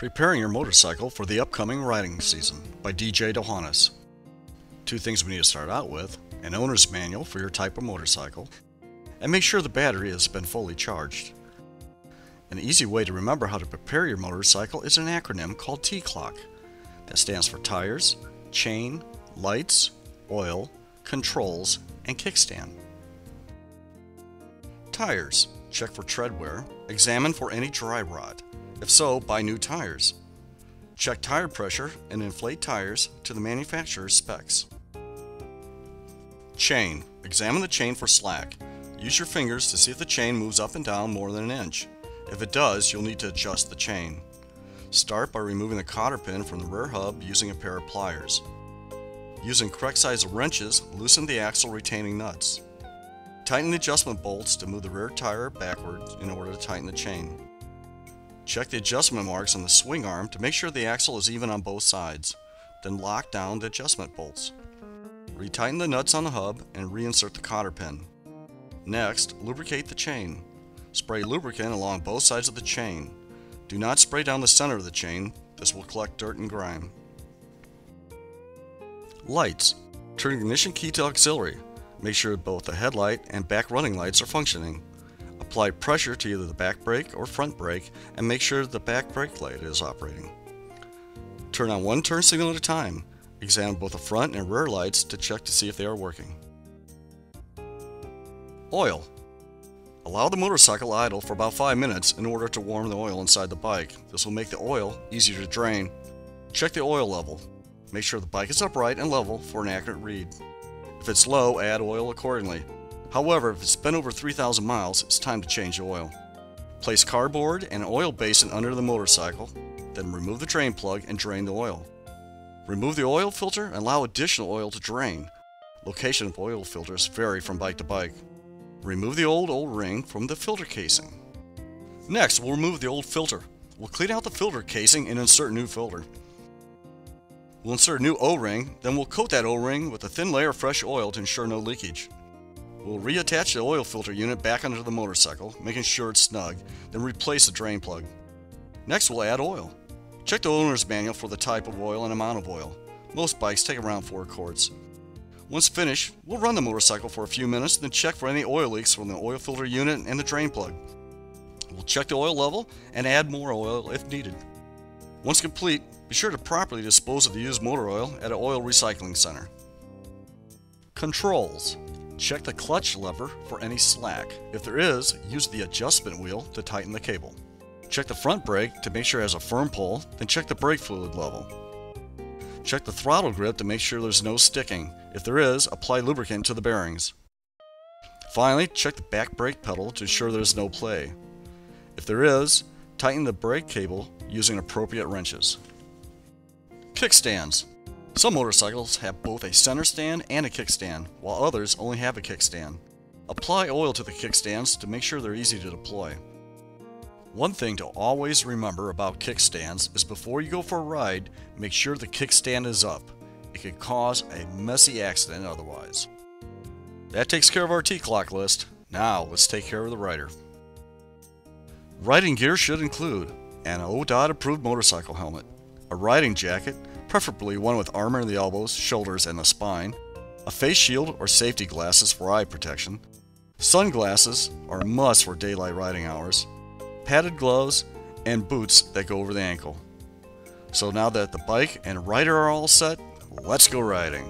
Preparing your motorcycle for the upcoming riding season by DJ Dohanyos. Two things we need to start out with: an owner's manual for your type of motorcycle, and make sure the battery has been fully charged. An easy way to remember how to prepare your motorcycle is an acronym called T-Clock. That stands for tires, chain, lights, oil, controls, and kickstand. Tires. Check for tread wear. Examine for any dry rot. If so, buy new tires. Check tire pressure and inflate tires to the manufacturer's specs. Chain. Examine the chain for slack. Use your fingers to see if the chain moves up and down more than an inch. If it does, you'll need to adjust the chain. Start by removing the cotter pin from the rear hub using a pair of pliers. Using correct size wrenches, loosen the axle retaining nuts. Tighten the adjustment bolts to move the rear tire backwards in order to tighten the chain. Check the adjustment marks on the swing arm to make sure the axle is even on both sides. Then lock down the adjustment bolts. Retighten the nuts on the hub and reinsert the cotter pin. Next, lubricate the chain. Spray lubricant along both sides of the chain. Do not spray down the center of the chain. This will collect dirt and grime. Lights. Turn ignition key to auxiliary. Make sure both the headlight and back running lights are functioning. Apply pressure to either the back brake or front brake and make sure the back brake light is operating. Turn on one turn signal at a time. Examine both the front and rear lights to check to see if they are working. Oil. Allow the motorcycle idle for about 5 minutes in order to warm the oil inside the bike. This will make the oil easier to drain. Check the oil level. Make sure the bike is upright and level for an accurate read. If it's low, add oil accordingly. However, if it's been over 3,000 miles, it's time to change the oil. Place cardboard and an oil basin under the motorcycle, then remove the drain plug and drain the oil. Remove the oil filter and allow additional oil to drain. Location of oil filters vary from bike to bike. Remove the old O-ring from the filter casing. Next, we'll remove the old filter. We'll clean out the filter casing and insert a new filter. We'll insert a new O-ring, then we'll coat that O-ring with a thin layer of fresh oil to ensure no leakage. We'll reattach the oil filter unit back onto the motorcycle, making sure it's snug, then replace the drain plug. Next, we'll add oil. Check the owner's manual for the type of oil and amount of oil. Most bikes take around 4 quarts. Once finished, we'll run the motorcycle for a few minutes, then check for any oil leaks from the oil filter unit and the drain plug. We'll check the oil level and add more oil if needed. Once complete, be sure to properly dispose of the used motor oil at an oil recycling center. Controls. Check the clutch lever for any slack. If there is, use the adjustment wheel to tighten the cable. Check the front brake to make sure it has a firm pull, then check the brake fluid level. Check the throttle grip to make sure there's no sticking. If there is, apply lubricant to the bearings. Finally, check the back brake pedal to ensure there's no play. If there is, tighten the brake cable using appropriate wrenches. Kickstands. Some motorcycles have both a center stand and a kickstand, while others only have a kickstand. Apply oil to the kickstands to make sure they're easy to deploy. One thing to always remember about kickstands is before you go for a ride, make sure the kickstand is up. It could cause a messy accident otherwise. That takes care of our T-Clock list. Now let's take care of the rider. Riding gear should include an ODOT approved motorcycle helmet, a riding jacket, preferably one with armor in the elbows, shoulders, and the spine, a face shield or safety glasses for eye protection, sunglasses are a must for daylight riding hours, padded gloves, and boots that go over the ankle. So now that the bike and rider are all set, let's go riding.